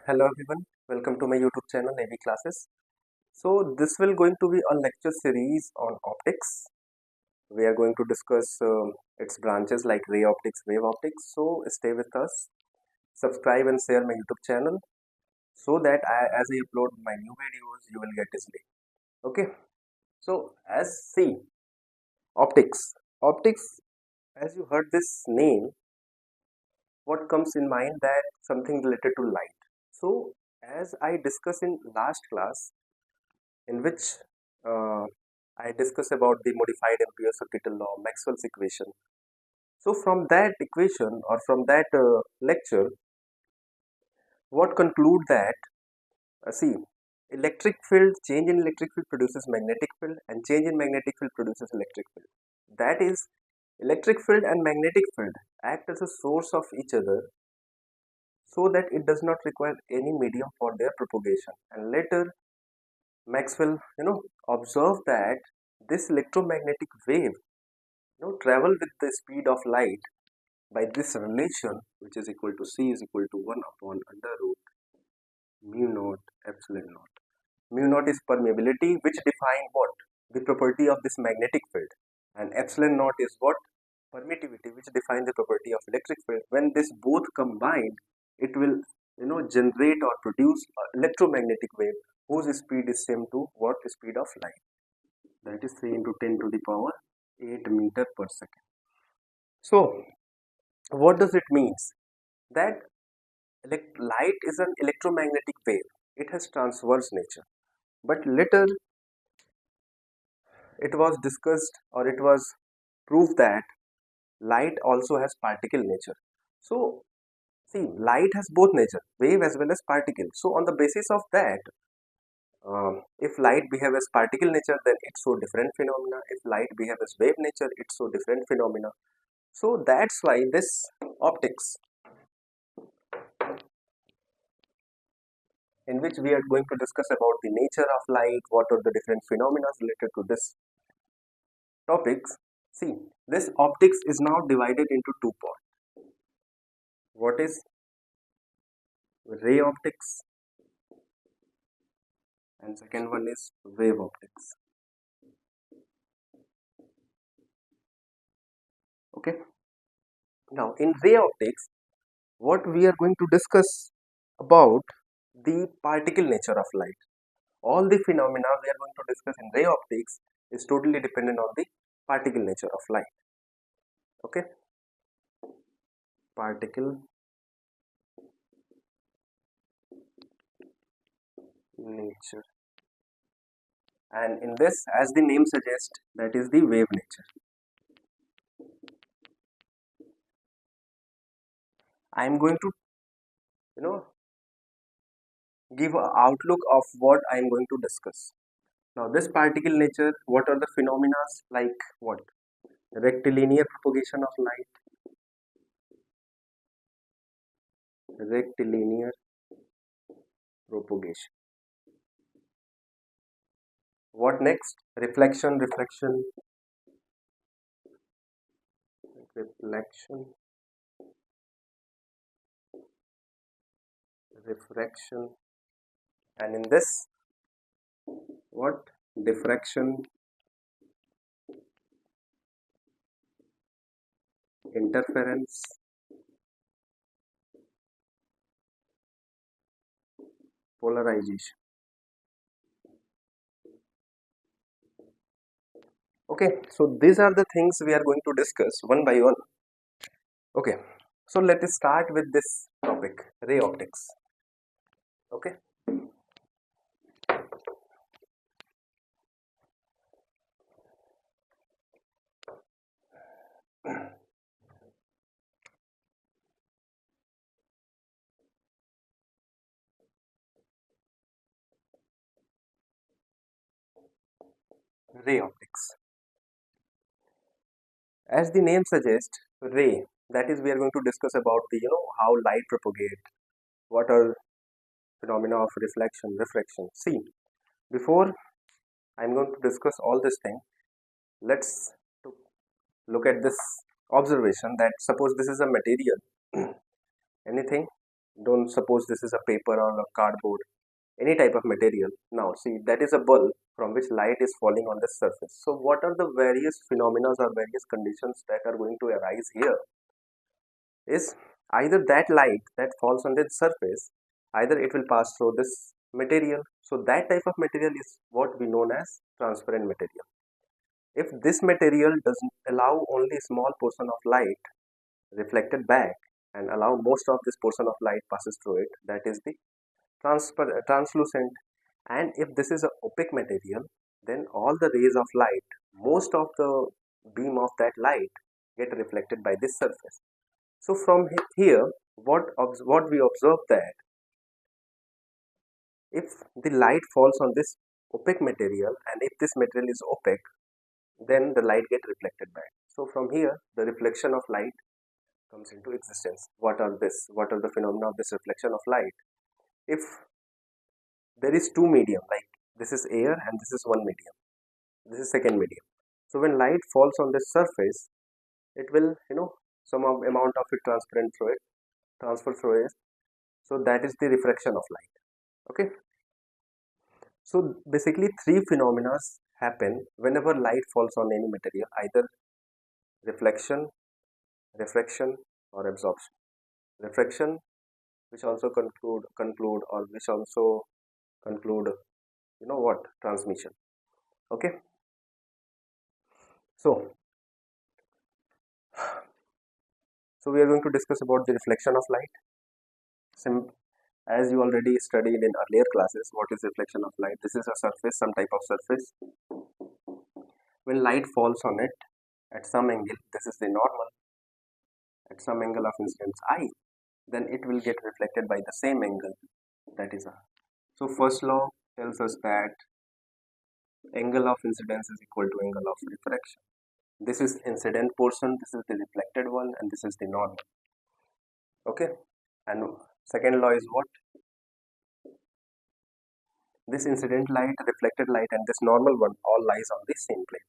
Hello everyone, welcome to my YouTube channel AV Classes. So this will going to be a lecture series on optics. We are going to discuss its branches like ray optics, wave optics. So stay with us, subscribe and share my YouTube channel so that as I upload my new videos, you will get easily. Okay. So as see optics, optics. As you heard this name, what comes in mind that something related to light. So as I discussed in last class, in which uh, I discuss about the modified Ampere-Circuital law, Maxwell's equation. So from that equation or from that lecture, what conclude that see electric field, change in electric field produces magnetic field, and change in magnetic field produces electric field. That is, electric field and magnetic field act as a source of each other, so that it does not require any medium for their propagation. And later Maxwell, observed that this electromagnetic wave, travel with the speed of light by this relation, which is equal to C is equal to 1 upon under root mu naught epsilon naught. Mu naught is permeability, which define what? The property of this magnetic field. And epsilon naught is what? Permittivity, which define the property of electric field. When this both combined, it will, generate or produce an electromagnetic wave whose speed is same to what? Speed of light. That is 3 into 10 to the power 8 meter per second. So, what does it means? That light is an electromagnetic wave. It has transverse nature. But later it was discussed or it was proved that light also has particle nature. So, see, light has both nature, wave as well as particle. So, on the basis of that, if light behave as particle nature, then it show different phenomena. If light behave as wave nature, it show different phenomena. So that's why this optics, in which we are going to discuss about the nature of light, what are the different phenomena related to this topics. See, this optics is now divided into two parts. What is ray optics and second one is wave optics. Okay. Now in ray optics, what we are going to discuss about the particle nature of light. All the phenomena we are going to discuss in ray optics is totally dependent on the particle nature of light. Okay, particle nature, and in this, as the name suggests, that is the wave nature. I am going to give an outlook of what I am going to discuss. Now this particle nature, what are the phenomena like? What? Rectilinear propagation of light, rectilinear propagation. What next? Reflection, refraction, reflection, refraction, and in this, what? Diffraction, interference, polarization. Okay, so these are the things we are going to discuss one by one. Okay, so let us start with this topic, ray optics. Okay, ray optics. As the name suggests, ray, that is we are going to discuss about the how light propagate, what are phenomena of reflection, refraction. See, before I'm going to discuss all this thing, let's look at this observation that suppose this is a material, anything Don't suppose this is a paper or a cardboard, any type of material. Now see, that is a bulb from which light is falling on the surface. So what are the various phenomena or various conditions that are going to arise here is either that light that falls on the surface, either it will pass through this material. So that type of material is what we known as transparent material. If this material doesn't allow only small portion of light reflected back and allow most of this portion of light passes through it, that is the translucent. And if this is an opaque material, then all the rays of light, most of the beam of that light get reflected by this surface. So from here, what we observe that if the light falls on this opaque material and if this material is opaque, then the light get reflected back. So from here, the reflection of light comes into existence. What are this? What are the phenomena of this reflection of light? If there is two medium, like this is air and this is one medium, this is second medium. So when light falls on this surface, it will, some amount of it transfer through it. So that is the refraction of light. Okay. So basically three phenomena happen whenever light falls on any material, either reflection, refraction, or absorption. Refraction, which also conclude or which also conclude, transmission. Okay. So we are going to discuss about the reflection of light. As you already studied in earlier classes, what is reflection of light? This is a surface, some type of surface. When light falls on it at some angle, this is the normal, at some angle of incidence I, then it will get reflected by the same angle, that is R. So first law tells us that angle of incidence is equal to angle of refraction. This is incident portion, this is the reflected one, and this is the normal. Okay. And second law is what? This incident light, reflected light, and this normal one all lies on the same plane.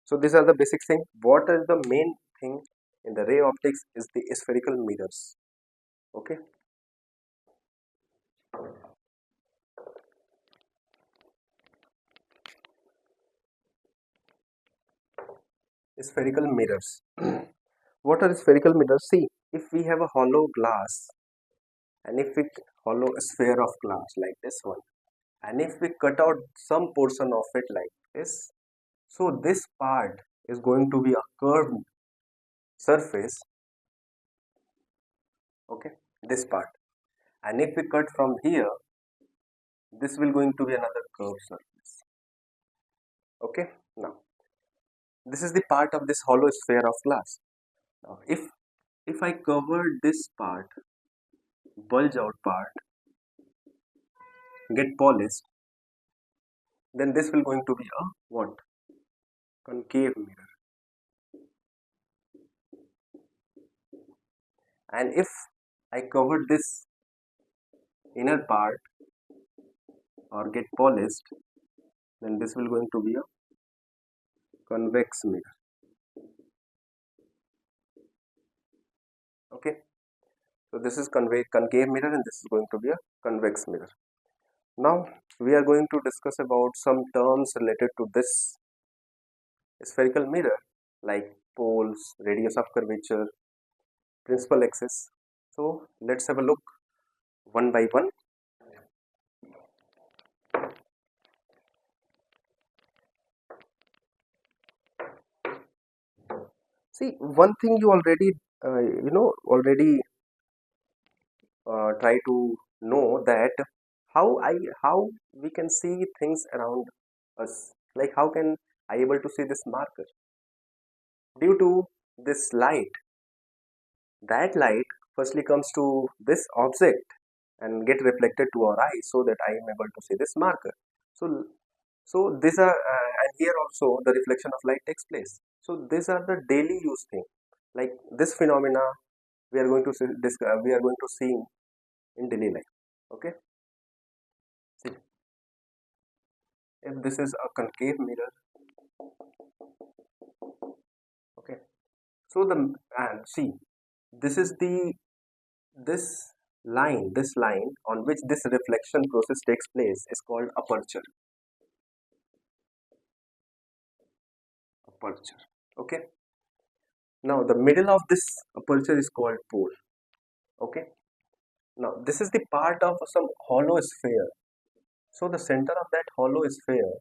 So these are the basic thing. What is the main thing in the ray optics is the spherical mirrors. Okay. Spherical mirrors. What are spherical mirrors? See, if we have a hollow glass and if we hollow a sphere of glass like this one, and if we cut out some portion of it like this, so this part is going to be a curved surface. Okay, this part. And if we cut from here, this will going to be another curved surface. Okay, now this is the part of this hollow sphere of glass. Now if I cover this part, bulge out part, get polished, then this will going to be a what? Concave mirror. And if I cover this inner part or get polished, then this will going to be a convex mirror. Okay, so this is concave mirror and this is going to be a convex mirror. Now we are going to discuss about some terms related to this spherical mirror, like poles, radius of curvature, principal axis. So let's have a look one by one. See, one thing you already try to know that how we can see things around us, like how can I able to see this marker due to this light. That light firstly comes to this object and get reflected to our eye, so that I am able to see this marker. So these are and here also the reflection of light takes place. So these are the daily use thing, like this phenomena we are going to see this we are going to see in daily life. Okay, see, if this is a concave mirror, okay, so the and see, this is the this this line on which this reflection process takes place is called aperture. Aperture. Okay. Now the middle of this aperture is called pole. Okay. Now this is the part of some hollow sphere. So the center of that hollow sphere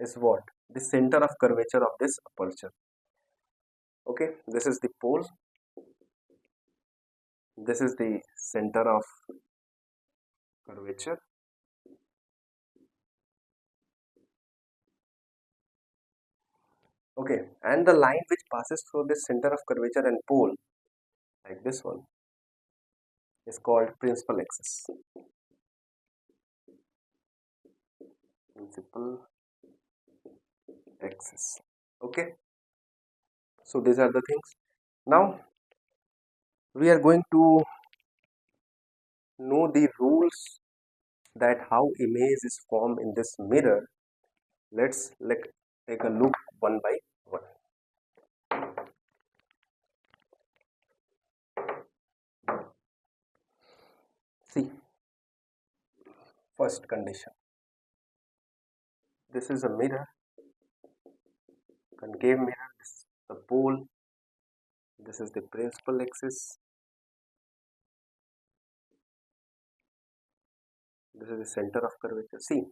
is what? The center of curvature of this aperture. Okay. This is the pole. This is the center of curvature. Okay, and the line which passes through this center of curvature and pole, like this one, is called principal axis. Principal axis. Okay, so these are the things. Now we are going to know the rules that how image is formed in this mirror. Let's take a look one by one. See, first condition. This is a mirror, concave mirror. This is the pole. This is the principal axis. This is the center of curvature. See,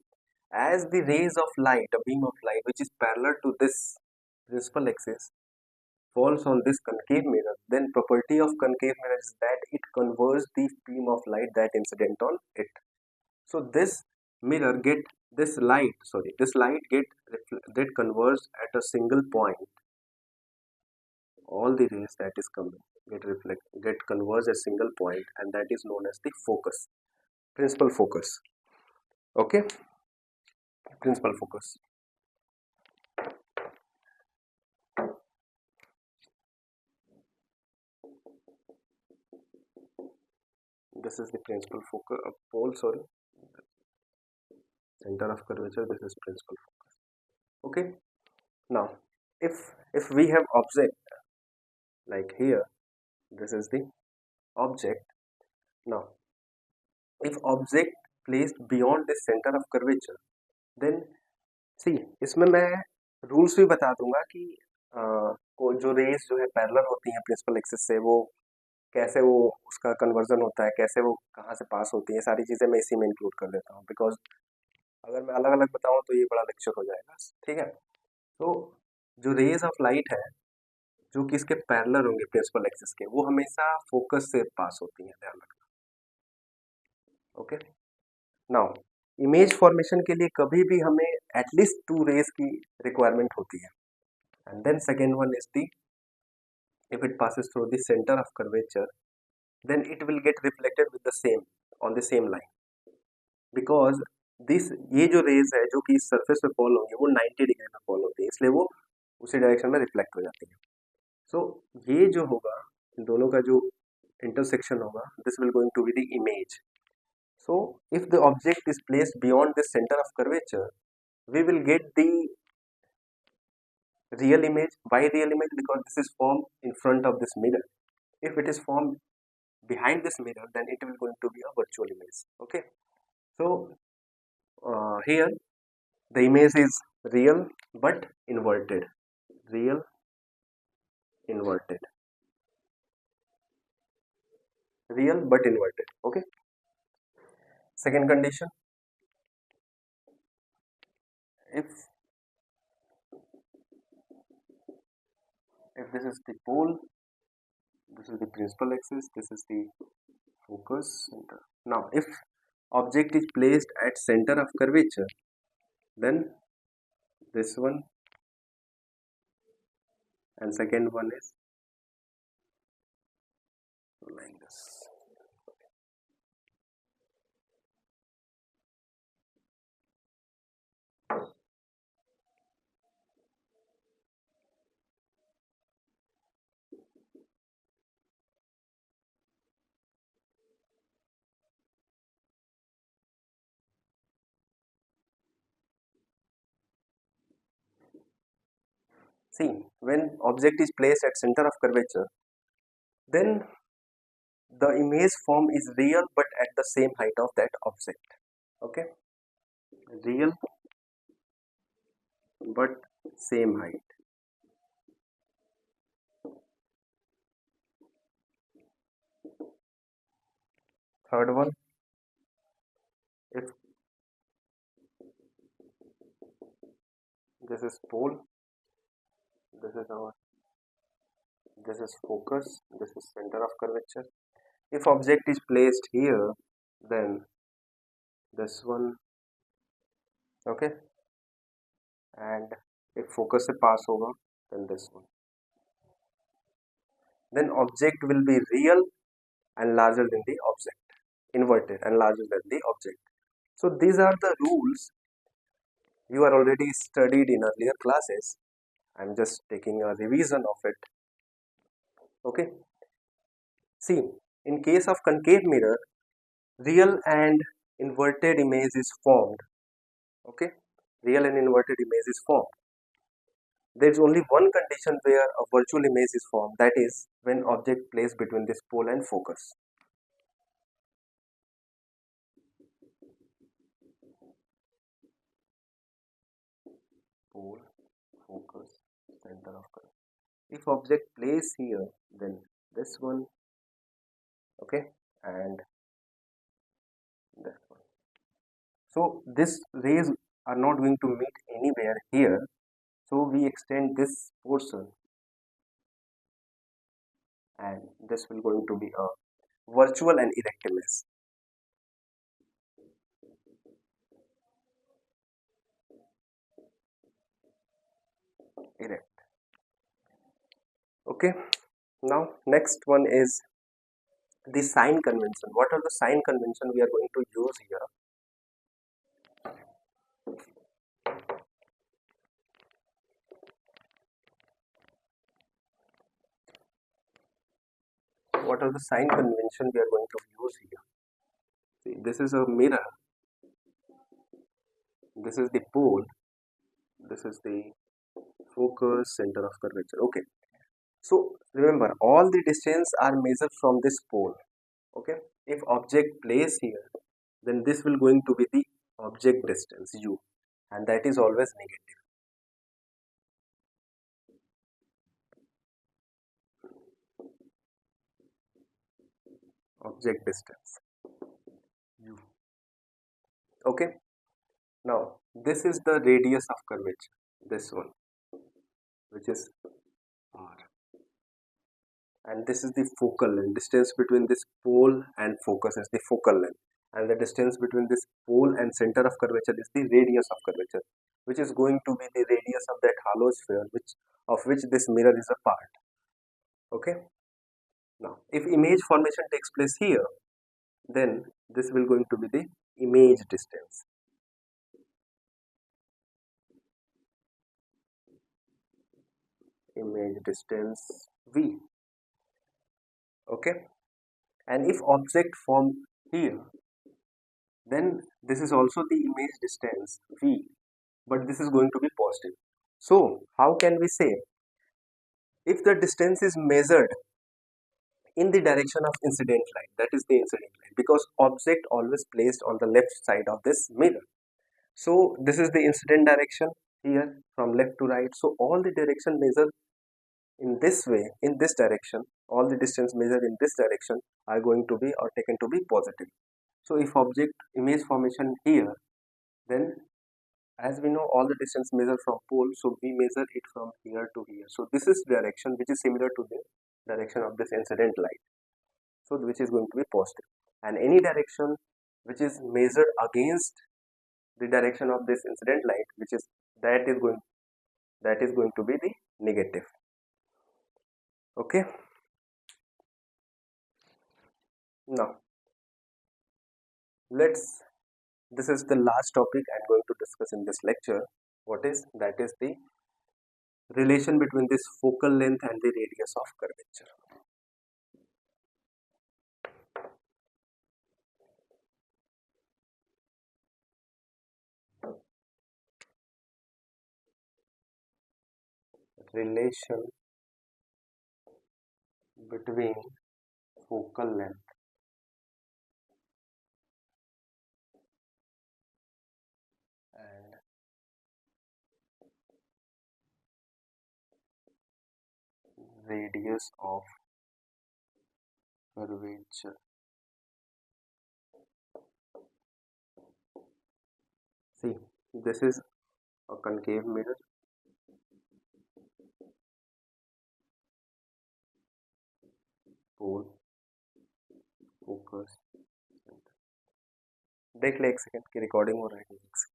as the rays of light, a beam of light which is parallel to this principal axis falls on this concave mirror, then property of concave mirror is that it converts the beam of light that incident on it. So this mirror get this light get converged at a single point. All the rays that is coming get converged at a single point, and that is known as the focus, principal focus. Okay, principal focus. This is the principal focus pole, sorry, center of curvature. This is principal focus. Okay, now if we have object like here, this is the object. Now if object placed beyond this center of curvature, then see, इसमें मैं rules भी बता दूंगा कि जो race जो है parallel होती हैं प्रिंसिपल एक्सिस से, वो कैसे वो उसका कन्वर्जन होता है, कैसे वो कहाँ से पास होती है, सारी चीज़ें मैं इसी में इंक्लूड कर देता हूँ, बिकॉज अगर मैं अलग अलग बताऊँ तो ये बड़ा लेक्चर हो जाएगा. ठीक है. तो जो रेज ऑफ लाइट है जो कि इसके पैरेलल होंगे प्रिंसिपल एक्सिस के, वो हमेशा फोकस से पास होती हैं, ध्यान रखना. ओके. नाउ इमेज फॉर्मेशन के लिए कभी भी हमें एटलीस्ट 2 रेज की रिक्वायरमेंट होती है. And then second one is the, if it passes through the center of curvature, then it will get reflected with the same on the same line, because this ये जो raise है जो कि इस surface पे fall होंगे वो 90 degree पे फॉल होती है, इसलिए वो उसी डायरेक्शन में रिफ्लेक्ट हो जाती है. सो ये जो होगा, इन दोनों का जो इंटरसेक्शन होगा, this will going to be the image. So if the object is placed beyond this centre of curvature, we will get the real image. Why real image? Because this is formed in front of this mirror. If it is formed behind this mirror, then it will going to be a virtual image. Okay, so here the image is real but inverted. Real inverted. Real but inverted. Okay. Second condition, if this is the pole, this is the principal axis, this is the focus center. Now if object is placed at center of curvature, then this one and second one is like this. See, when object is placed at center of curvature, then the image form is real but at the same height of that object. Okay, real but same height. Third one, if this is pole, this is our, this is focus, this is center of curvature. If object is placed here, then this one, okay, and if focus is pass over, then this one. Then object will be real and larger than the object, inverted and larger than the object. So these are the rules you are already studied in earlier classes. I'm just taking a revision of it. Okay, see, in case of concave mirror, real and inverted image is formed. Okay, real and inverted image is formed. There is only one condition where a virtual image is formed, that is when object placed between this pole and focus. Pole, focus, center of curve. If object placed here, then this one, okay, and this one. So this rays are not going to meet anywhere here. So we extend this portion, and this will going to be a virtual and erect image. Erect. Okay. Now next one is the sign convention. What are the sign convention we are going to use here? What are the sign convention we are going to use here? See, this is a mirror. This is the pole. This is the focus, center of curvature. Okay. So remember, all the distance are measured from this pole. Okay. If object placed here, then this will going to be the object distance u, and that is always negative. Object distance u. Okay. Now this is the radius of curvature. This one, which is r, and this is the focal length. Distance between this pole and focus is the focal length, and the distance between this pole and center of curvature is the radius of curvature, which is going to be the radius of that hollow sphere, which this mirror is a part. Okay. Now if image formation takes place here, then this will going to be the image distance. Image distance v. Okay, and if object form here, then this is also the image distance v, but this is going to be positive. So how can we say, if the distance is measured in the direction of incident line, that is the incident line, because object always placed on the left side of this mirror. So this is the incident direction here from left to right. So all the direction measured in this way, in this direction, all the distance measured in this direction are going to be or taken to be positive. So if object image formation here, then as we know all the distance measured from pole, so we measure it from here to here. So this is direction which is similar to the direction of this incident line, so which is going to be positive, and any direction which is measured against the direction of this incident line, which is that is going to be the negative. Okay, now this is the last topic I'm going to discuss in this lecture. That is the relation between this focal length and the radius of curvature. Relation between focal length and radius of curvature. See, this is a concave mirror. Pole, focus. देख ले एक second की recording हो रहा है एक second.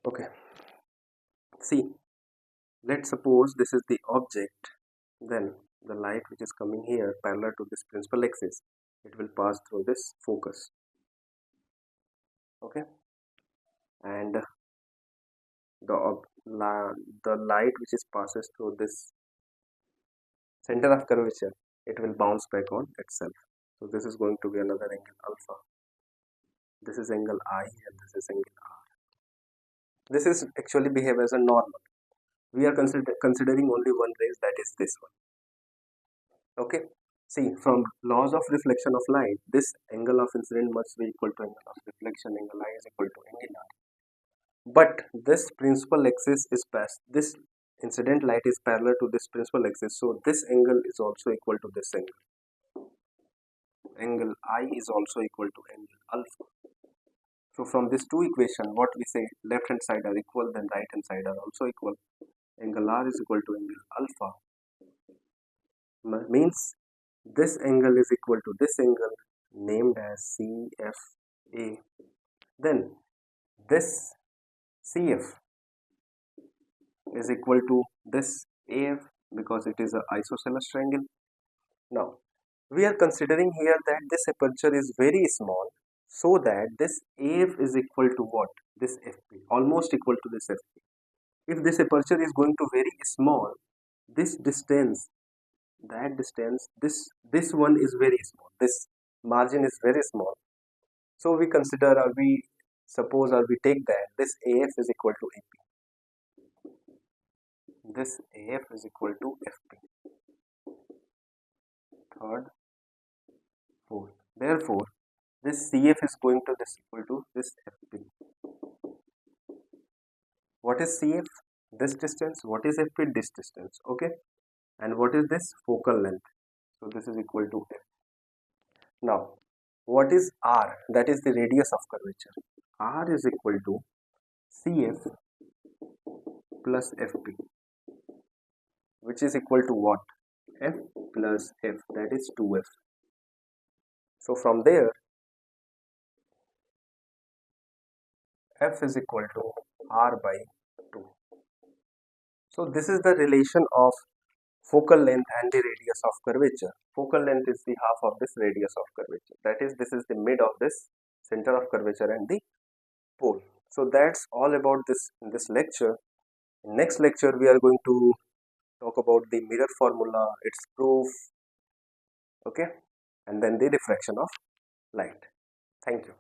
Okay, see, let's suppose this is the object, then the light which is coming here parallel to this principal axis, it will pass through this focus. Okay, and the light which is passes through this center of curvature, it will bounce back on itself. So this is going to be another angle alpha. This is angle I and this is angle R. This is actually behave as a normal. We are considering only one rays, that is this one. Okay. See, from laws of reflection of light, this angle of incident must be equal to angle of reflection. Angle I is equal to angle R. But this principal axis is past. This incident light is parallel to this principal axis. So this angle is also equal to this angle. Angle I is also equal to angle alpha. So from these two equations, what we say, left hand side are equal, then right hand side are also equal. Angle R is equal to angle alpha. Means this angle is equal to this angle named as CFA. Then this CF is equal to this AF because it is an isosceles triangle. Now we are considering here that this aperture is very small, so that this AF is equal to what? This FP, almost equal to this FP. If this aperture is going to very small, this distance, that distance, this one is very small, this margin is very small. So we consider, or we suppose, or we take that this AF is equal to AP. This AF is equal to FP. Third, fourth. Therefore, this CF is going to this equal to this FP. What is CF? This distance. What is FP? This distance. Okay. And what is this? Focal length. So this is equal to F. Now, what is R? That is the radius of curvature. R is equal to CF plus FP, which is equal to what? F plus F, that is 2F. So from there, F is equal to R by 2. So this is the relation of focal length and the radius of curvature. Focal length is the half of this radius of curvature. That is, this is the mid of this center of curvature and the pole. So that's all about this in this lecture. In next lecture, we are going to talk about the mirror formula, its proof, okay, and then the diffraction of light. Thank you.